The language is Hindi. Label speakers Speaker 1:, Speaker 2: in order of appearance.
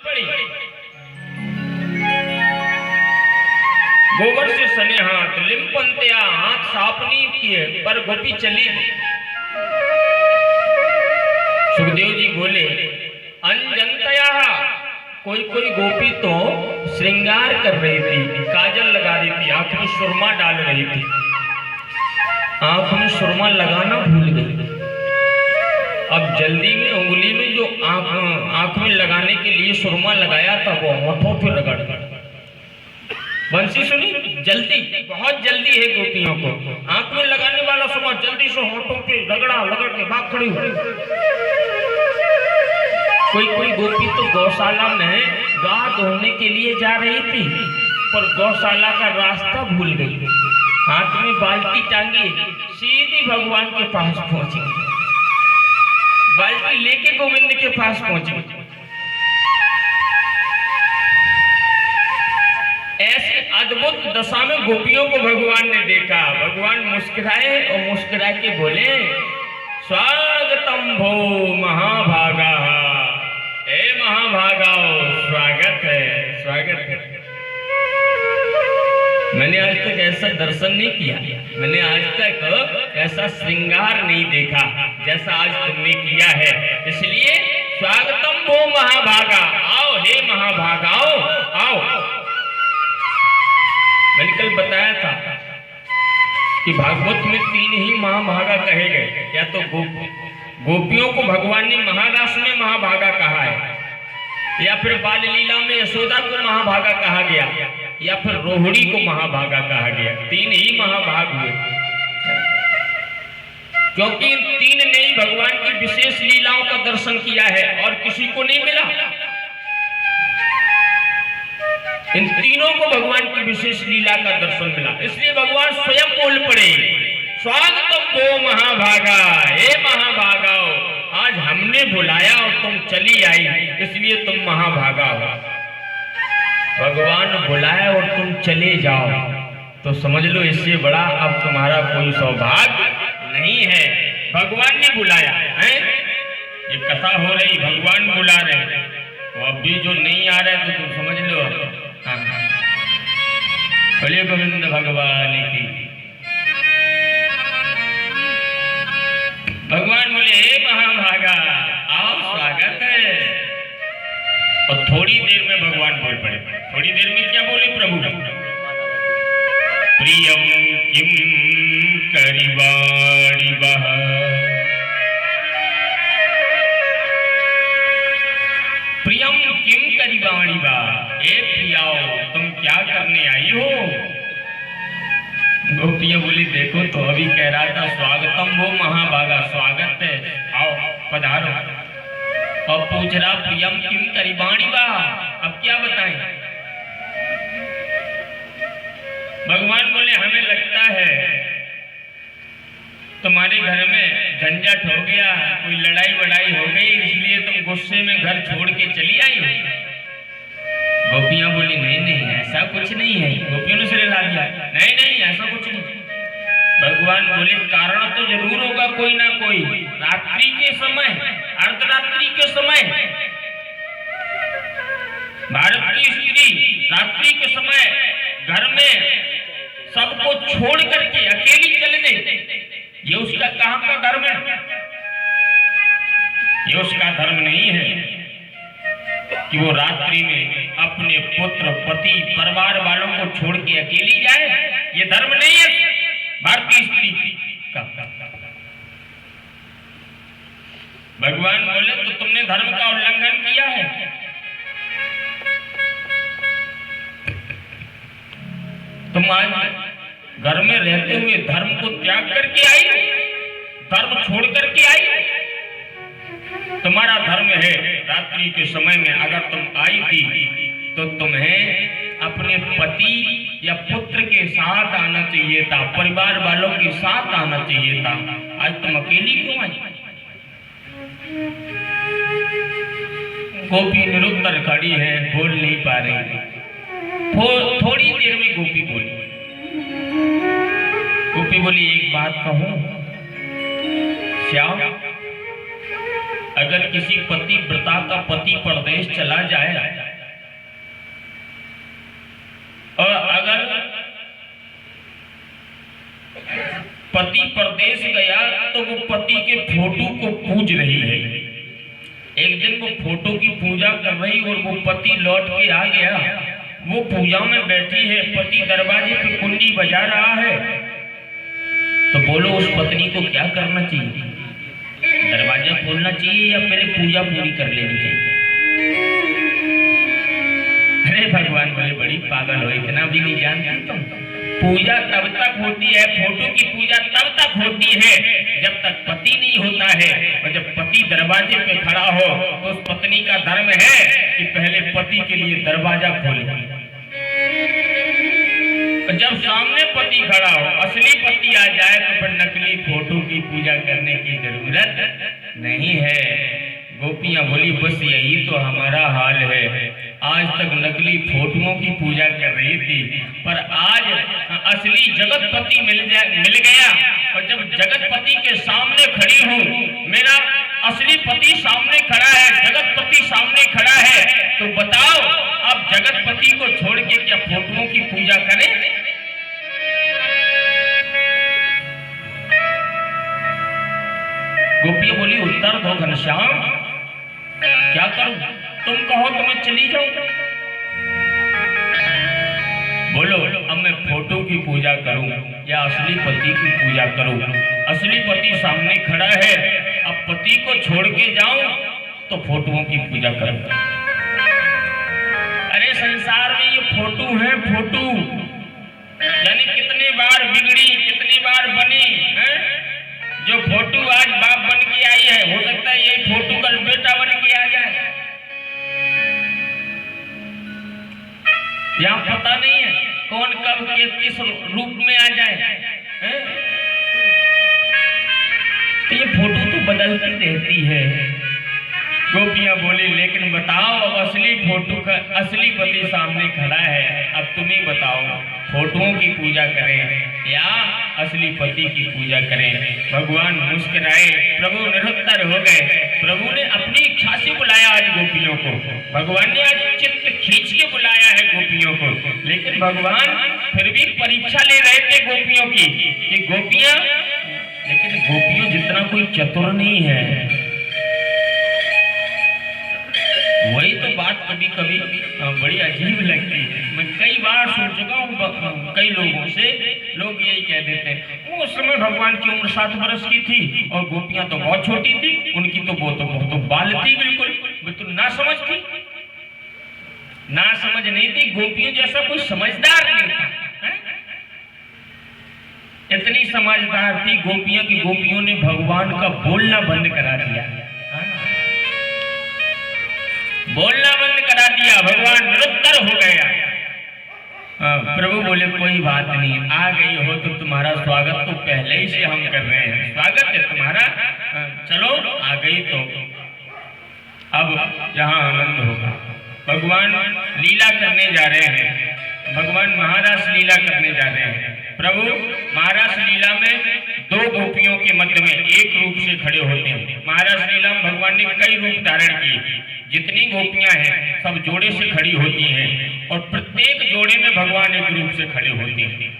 Speaker 1: पड़ी गोबर से सने हाथ लिम्पंत्या हाथ साफ नहीं किए पर गोपी चली गई। सुखदेव जी बोले अंजंतया कोई कोई गोपी तो श्रृंगार कर रही थी, काजल लगा रही थी, आंख में सुरमा डाल रही थी, आंख में सुरमा लगाना भूल गई। अब जल्दी में उंगली में जो आंख में लगाने के लिए सुरमा लगाया था वो होठों पे रगड़ गया। बंसी सुनी, जल्दी बहुत जल्दी है गोपियों को, आंख में लगाने वाला सुरमा जल्दी से होठों पे रगड़ के भाग खड़ी हुई। कोई कोई गोपी तो गौशाला में गाय धोने के लिए जा रही थी पर गौशाला का रास्ता भूल गई, हाथ में बाल्टी टांगी सीधी भगवान के पास पहुंच गई, बाल्टी लेके गोविंद के पास पहुंच गई। ऐसी अद्भुत दशा में गोपियों को भगवान ने देखा। भगवान मुस्कुराए और मुस्कुरा के बोले स्वागतम भो महाभागा, हे महाभागाओ स्वागत है, स्वागत है। मैंने आज तक ऐसा दर्शन नहीं किया, मैंने आज तक ऐसा श्रृंगार नहीं देखा जैसा आज तुमने किया है, इसलिए स्वागतम भो महाभागा, आओ हे महाभागाओ आओ। मैंने कल बताया था कि भागवत में 3 ही महाभागा कहे गए, या तो गोपियों को भगवान ने महारास में महाभागा कहा है, या फिर बाल लीला में यशोदा को महाभागा कहा गया, या फिर रोहिणी को महाभागा कहा गया। 3 ही महाभाग हुए, क्योंकि इन 3 ने ही भगवान की विशेष लीलाओं का दर्शन किया है और किसी को नहीं मिला। इन तीनों को भगवान की विशेष लीला का दर्शन मिला, इसलिए भगवान स्वयं बोल पड़े स्वागतम भो महाभागा, हे महाभागाओ, आज हमने बुलाया और तुम चली आई, इसलिए तुम महाभागा हो। भगवान बुलाए और तुम चले जाओ तो समझ लो इससे बड़ा अब तुम्हारा कोई सौभाग्य नहीं है। भगवान ने बुलाया है, ये कथा हो रही, भगवान बुला रहे, तो अब भी जो नहीं आ रहे तो तुम समझ लो। बोले गोविंद भगवान की। भगवान बोले हे महाभागा आओ स्वागत है। और थोड़ी देर में भगवान बोल पड़े। थोड़ी देर में क्या बोले प्रभु? प्रियम किम करिवाणि वह, प्रियम किम करिवाणि वह, ए प्रियाओ तुम क्या करने आई हो? गोपियां बोली देखो तो अभी कह रहा था स्वागतम वो महाभागा, स्वागत है, आओ पधारो। और पूछ रहा प्रियम किम करिवाणि वह, अब क्या बताएं? भगवान बोले हमें लगता है तुम्हारे घर में झंझट हो गया, कोई लड़ाई वड़ाई हो गई, इसलिए तुम गुस्से में घर छोड़ के चली आई हो। गोपियां बोली नहीं नहीं ऐसा कुछ नहीं है। गोपियों ने सिर हिला दिया, नहीं नहीं ऐसा कुछ नहीं। भगवान बोले कारण तो जरूर होगा कोई ना कोई। रात्रि के समय, अर्धरात्रि के समय भारत की स्त्री रात्रि के समय घर में सबको छोड़ करके अकेली चलने, ये उसका कहां का धर्म है? ये उसका धर्म नहीं है कि वो रात्रि में अपने पुत्र पति परिवार वालों को छोड़ के अकेली जाए, ये धर्म नहीं है भारतीय स्त्री का। भगवान बोले तो तुमने धर्म का उल्लंघन किया है। तुम आज घर में रहते हुए धर्म को त्याग करके आई, धर्म छोड़ करके आई। तुम्हारा धर्म है रात्रि के समय में अगर तुम आई थी तो तुम्हें अपने पति या पुत्र के साथ आना चाहिए था, परिवार वालों के साथ आना चाहिए था। आज तुम अकेली क्यों आई? गोपी निरुत्तर खड़ी है, बोल नहीं पा रही। थोड़ी देर में गोपी बोली। गोपी बोली एक बात कहूं श्याम, अगर किसी पतिव्रता का पति परदेश चला जाए और अगर पति परदेश गया तो वो पति के फोटो को पूज रही है। एक दिन वो फोटो की पूजा कर रही और वो पति लौट के आ गया, वो पूजा में बैठी है, पति दरवाजे पे कुंडी बजा रहा है। तो बोलो उस पत्नी को क्या करना चाहिए? दरवाजा खोलना चाहिए या पहले पूजा पूरी कर लेनी चाहिए? अरे भगवान बोले बड़ी पागल हो, इतना भी नहीं जानती तुम। पूजा तब तक होती है, फोटो की पूजा तब तक होती है जब तक पति नहीं होता है, और जब पति दरवाजे पे खड़ा हो तो उस पत्नी का धर्म है कि पहले पति के लिए दरवाजा खोले। जब सामने पति खड़ा हो, असली पति आ जाए तो फिर नकली फोटो की पूजा करने की जरूरत नहीं है। गोपियां बोली बस यही तो हमारा हाल है, आज तक नकली फोटोओं की पूजा कर रही थी, पर आज असली जगतपति मिल गया, और जब जगतपति के सामने खड़ी हूँ, मेरा असली पति सामने खड़ा है, जगतपति सामने खड़ा है, तो बताओ अब जगतपति को छोड़ के क्या फोटोओं की पूजा करें? गोपियां बोली उत्तर दो घनश्याम, क्या करूं? तुम कहो तो मैं चली जाऊं। बोलो अब मैं फोटो की पूजा करूं या असली पति की पूजा करूं? असली पति सामने खड़ा है, अब पति को छोड़ के जाऊं तो फोटोओं की पूजा करूं। अरे संसार में ये फोटो है, फोटो यानी कितनी बार बिगड़ी, कितनी बार बनी है? जो फोटो आज बाप बन के आई है, हो सकता है यही फोटो कल बेटा बन के आ जाए। यहाँ पता नहीं है कौन कब के किस रूप में आ जाए है? तो ये फोटो तो बदलती रहती है। गोपियां बोली लेकिन बताओ अब असली फोटो का असली पति सामने खड़ा है, अब तुम ही बताओ फोटोओं की पूजा करें या असली पति की पूजा करें? भगवान मुस्कुराए, प्रभु निरुत्तर हो गए। प्रभु ने अपनी इच्छा से बुलाया आज गोपियों को, भगवान ने आज चित्त खींच के बुलाया है गोपियों को, लेकिन भगवान फिर भी परीक्षा ले रहे थे गोपियों की कि गोपियां, लेकिन गोपियों जितना कोई चतुर नहीं है। वही तो बात कभी कभी बड़ी अजीब लगती है। मैं कई बार सुन चुका हूँ कई लोगों से, लोग यही कह देते हैं उस समय भगवान की उम्र 7 वर्ष की थी और गोपियां तो बहुत छोटी थी, उनकी तो बहुत बाल थी, बिल्कुल तो ना समझ थी, ना समझ नहीं थी। गोपियों जैसा कोई समझदार नहीं था, इतनी समझदार थी गोपियां की गोपियों ने भगवान का बोलना बंद करा दिया, बोलना बंद करा दिया, भगवान निरुत्तर हो गया। प्रभु बोले कोई बात नहीं, आ गई हो तो तुम्हारा स्वागत तो पहले ही से हम कर रहे हैं, स्वागत है तुम्हारा, चलो आ गई तो अब यहाँ आनंद होगा। भगवान लीला करने जा रहे हैं, भगवान महारास लीला करने जा रहे हैं। प्रभु महारास लीला में 2 गोपियों के मध्य में एक रूप से खड़े होते हैं। महारास लीला में भगवान ने कई रूप धारण किए, जितनी गोपियां हैं सब जोड़े से खड़ी होती हैं और प्रत्येक जोड़े में भगवान एक रूप से खड़े होते हैं।